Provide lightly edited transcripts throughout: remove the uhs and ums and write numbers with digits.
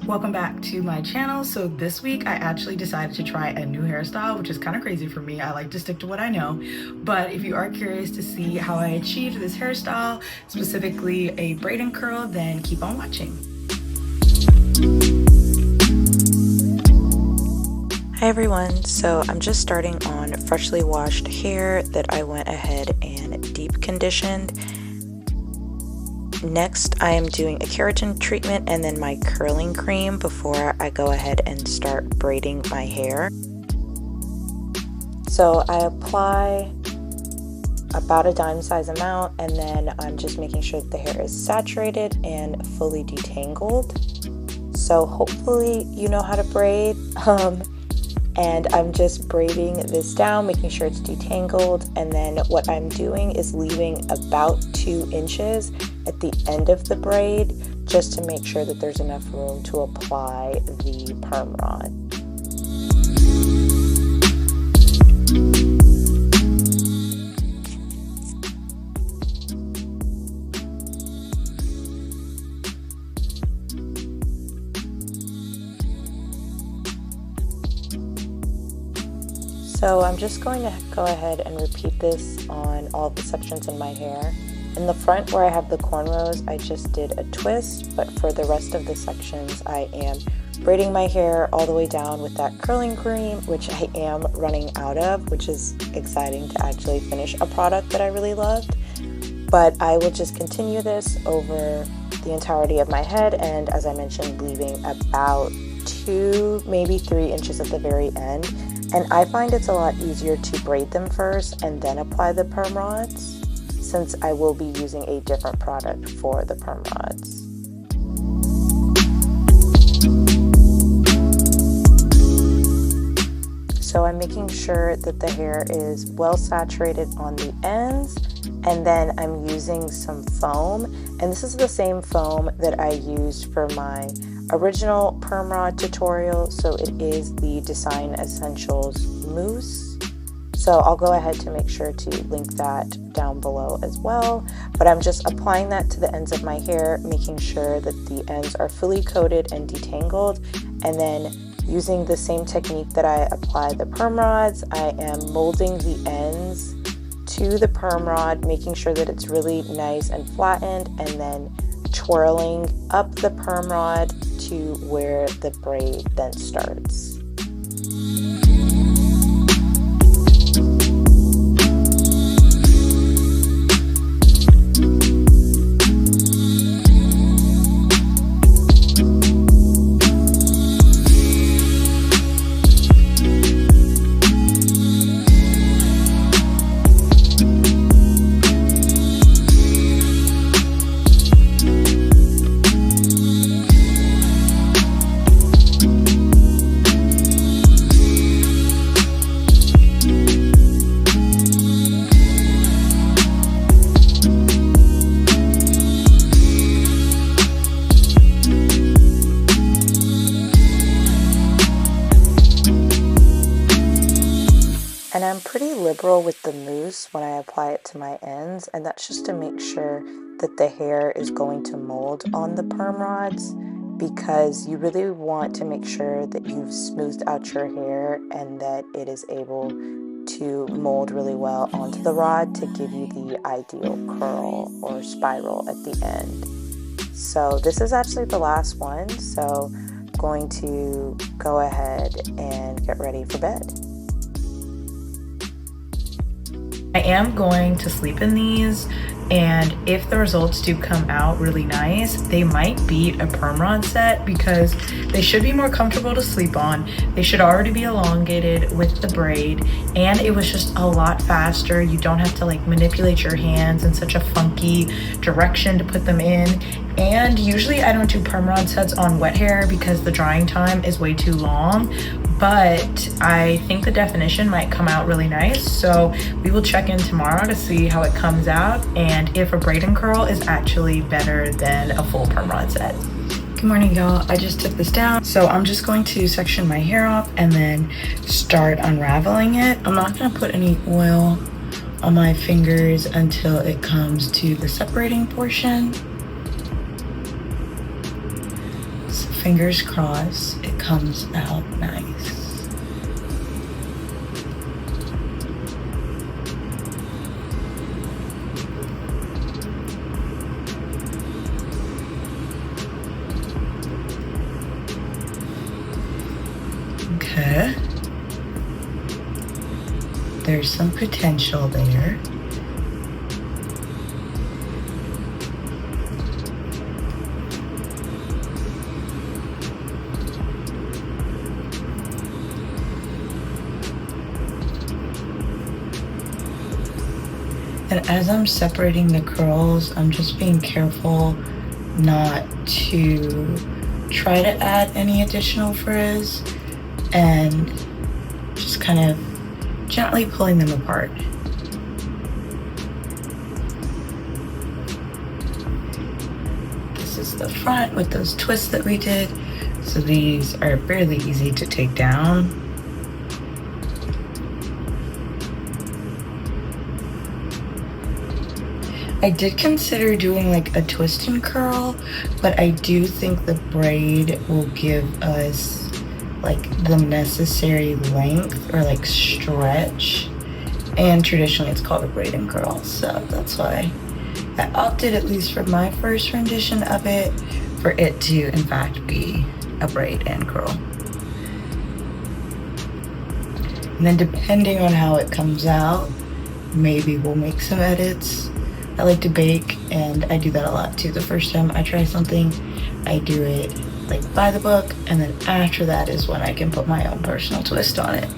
Welcome back to my channel. So this week I actually decided to try a new hairstyle, which is kind of crazy for me. I like to stick to what I know, but if you are curious to see how I achieved this hairstyle, specifically a braid and curl, then keep on watching. Hi everyone, so I'm just starting on freshly washed hair that I went ahead and deep conditioned. Next, I am doing a keratin treatment and then my curling cream before I go ahead and start braiding my hair. So I apply about a dime size amount and then I'm just making sure that the hair is saturated and fully detangled. So hopefully you know how to braid. And I'm just braiding this down, making sure it's detangled, and then what I'm doing is leaving about 2 inches at the end of the braid just to make sure that there's enough room to apply the perm rod. So I'm just going to go ahead and repeat this on all of the sections in my hair. In the front where I have the cornrows, I just did a twist, but for the rest of the sections, I am braiding my hair all the way down with that curling cream, which I am running out of, which is exciting to actually finish a product that I really loved. But I will just continue this over the entirety of my head, and as I mentioned, leaving about 2, maybe 3 inches at the very end. And I find it's a lot easier to braid them first and then apply the perm rods, since I will be using a different product for the perm rods. So I'm making sure that the hair is well saturated on the ends, and then I'm using some foam, and this is the same foam that I used for my original perm rod tutorial, so it is the Design Essentials Mousse. So I'll go ahead to make sure to link that down below as well, but I'm just applying that to the ends of my hair, making sure that the ends are fully coated and detangled, and then using the same technique that I apply the perm rods, I am molding the ends to the perm rod, making sure that it's really nice and flattened, and then twirling up the perm rod to where the braid then starts. And I'm pretty liberal with the mousse when I apply it to my ends, and that's just to make sure that the hair is going to mold on the perm rods, because you really want to make sure that you've smoothed out your hair and that it is able to mold really well onto the rod to give you the ideal curl or spiral at the end. So this is actually the last one, so I'm going to go ahead and get ready for bed. I am going to sleep in these, and if the results do come out really nice, they might beat a Perm Rod set because they should be more comfortable to sleep on. They should already be elongated with the braid, and it was just a lot faster. You don't have to like manipulate your hands in such a funky direction to put them in. And usually I don't do Perm Rod sets on wet hair because the drying time is way too long, but I think the definition might come out really nice. So we will check in tomorrow to see how it comes out and if a braid and curl is actually better than a full Perm Rod set. Good morning, y'all. I just took this down, so I'm just going to section my hair off and then start unraveling it. I'm not gonna put any oil on my fingers until it comes to the separating portion. fingers crossed it comes out nice. Okay. There's some potential there. And as I'm separating the curls, I'm just being careful not to try to add any additional frizz and just kind of gently pulling them apart. This is the front with those twists that we did. So these are fairly easy to take down. I did consider doing like a twist and curl, but I do think the braid will give us like the necessary length or like stretch, and traditionally it's called a braid and curl, so that's why I opted, at least for my first rendition of it, for it to in fact be a braid and curl. And then depending on how it comes out, maybe we'll make some edits. I like to bake, and I do that a lot too. The first time I try something, I do it like by the book, and then after that is when I can put my own personal twist on it.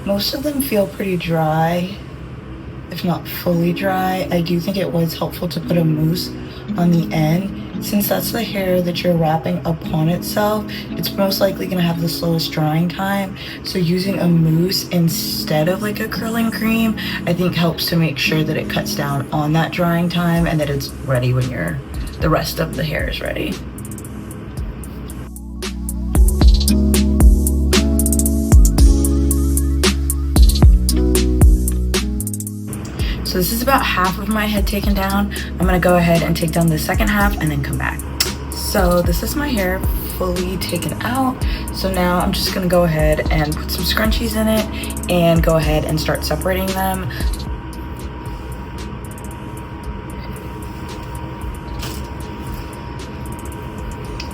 Most of them feel pretty dry, if not fully dry. I do think it was helpful to put a mousse on the end. Since that's the hair that you're wrapping upon itself, it's most likely gonna have the slowest drying time. So using a mousse instead of like a curling cream, I think helps to make sure that it cuts down on that drying time and that it's ready when the rest of the hair is ready. So this is about half of my head taken down. I'm gonna go ahead and take down the second half and then come back. So this is my hair fully taken out. So now I'm just gonna go ahead and put some scrunchies in it and go ahead and start separating them.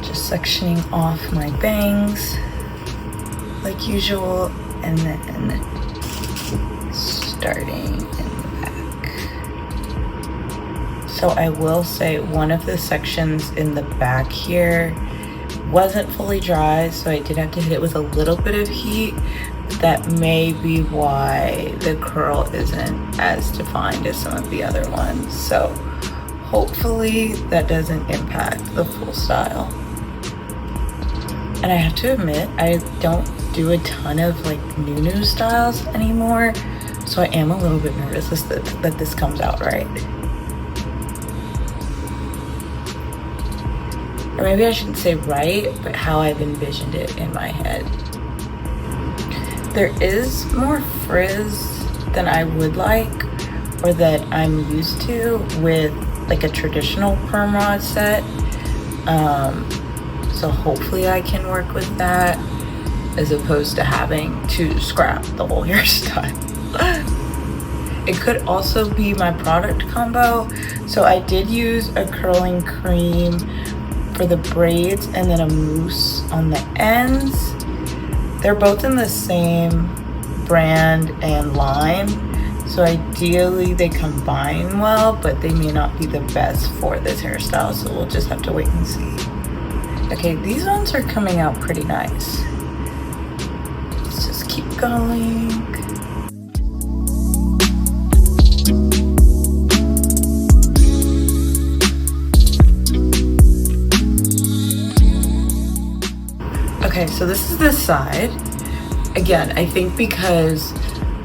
Just sectioning off my bangs like usual, and then starting. So I will say one of the sections in the back here wasn't fully dry, so I did have to hit it with a little bit of heat. That may be why the curl isn't as defined as some of the other ones. So hopefully that doesn't impact the full style. And I have to admit, I don't do a ton of like new styles anymore, so I am a little bit nervous that this comes out right. Or maybe I shouldn't say right, but how I've envisioned it in my head. There is more frizz than I would like, or that I'm used to with like a traditional Perm Rod set. So hopefully I can work with that as opposed to having to scrap the whole hairstyle. It could also be my product combo. So I did use a curling cream for the braids and then a mousse on the ends. They're both in the same brand and line, so ideally they combine well, but they may not be the best for this hairstyle, so we'll just have to wait and see. Okay, these ones are coming out pretty nice. Let's just keep going. Okay, so this is this side. Again, I think because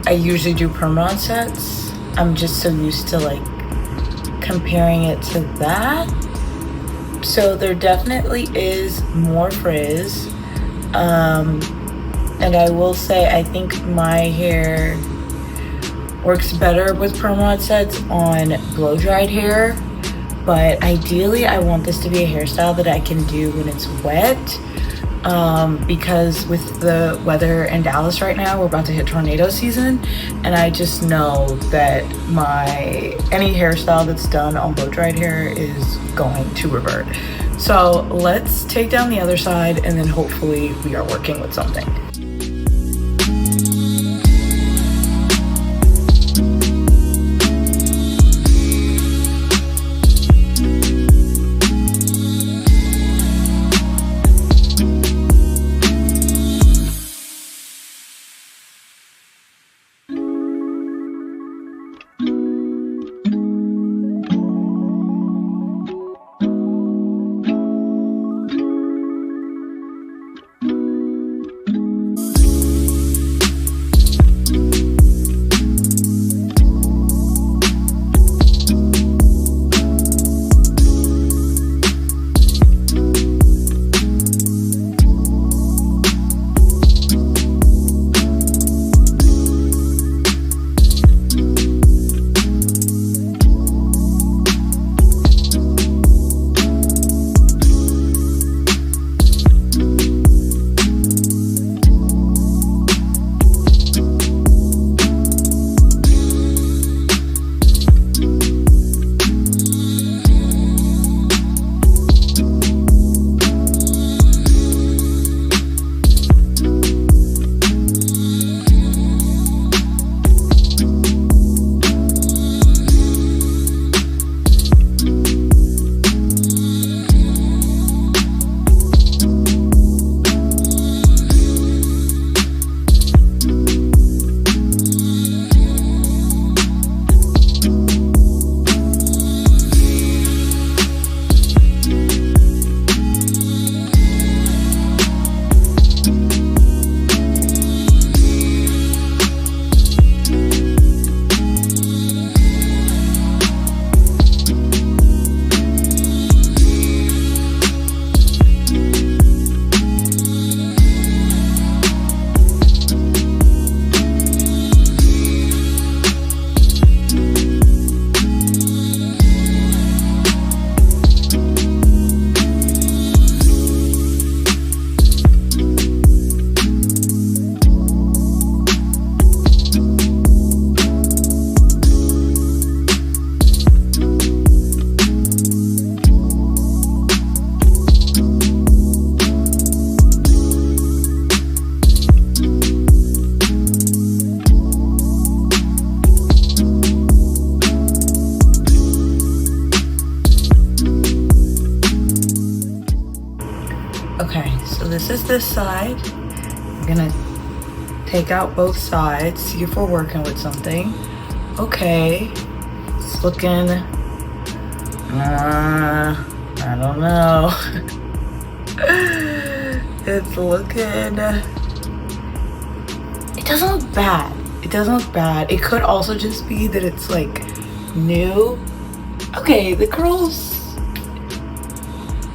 I usually do Perm Rod sets, I'm just so used to like comparing it to that. So there definitely is more frizz. And I will say, I think my hair works better with Perm Rod sets on blow dried hair. But ideally, I want this to be a hairstyle that I can do when it's wet. Because with the weather in Dallas right now, we're about to hit tornado season, and I just know that any hairstyle that's done on blow dried hair is going to revert. So let's take down the other side, and then hopefully we are working with something. Okay, so this is this side. I'm gonna take out both sides, see if we're working with something. Okay, it's looking, I don't know. It's looking, it doesn't look bad. It doesn't look bad. It could also just be that it's like new. Okay, the curls,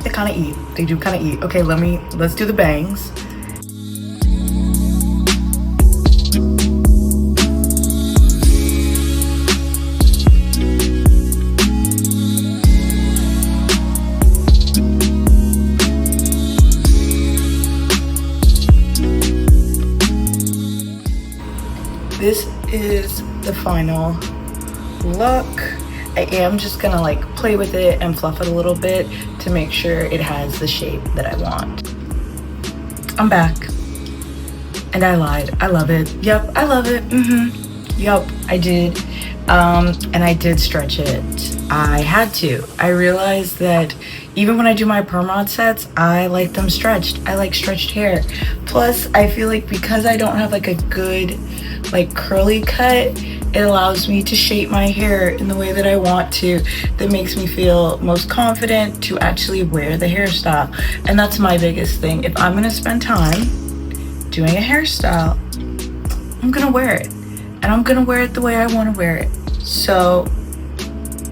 they kind of eat. They do kind of eat. Okay, let's do the bangs. This is the final look. I am just gonna like play with it and fluff it a little bit to make sure it has the shape that I want. I'm back. And I lied. I love it. Yep, I love it. Yep, I did. And I did stretch it. I had to. I realized that even when I do my perm rod sets, I like them stretched. I like stretched hair. Plus, I feel like because I don't have like a good like curly cut, it allows me to shape my hair in the way that I want to, that makes me feel most confident to actually wear the hairstyle. And that's my biggest thing. If I'm gonna spend time doing a hairstyle, I'm gonna wear it. And I'm gonna wear it the way I wanna wear it. So,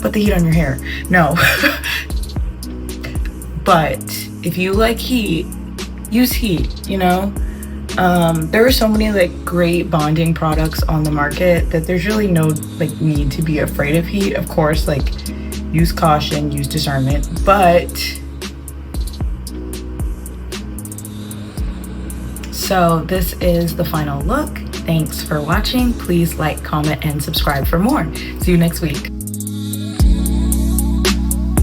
put the heat on your hair. No. But if you like heat, use heat, you know? There are so many like great bonding products on the market that there's really no like need to be afraid of heat. Of course, like use caution, use discernment, but so this is the final look. Thanks for watching. Please like, comment, and subscribe for more. See you next week.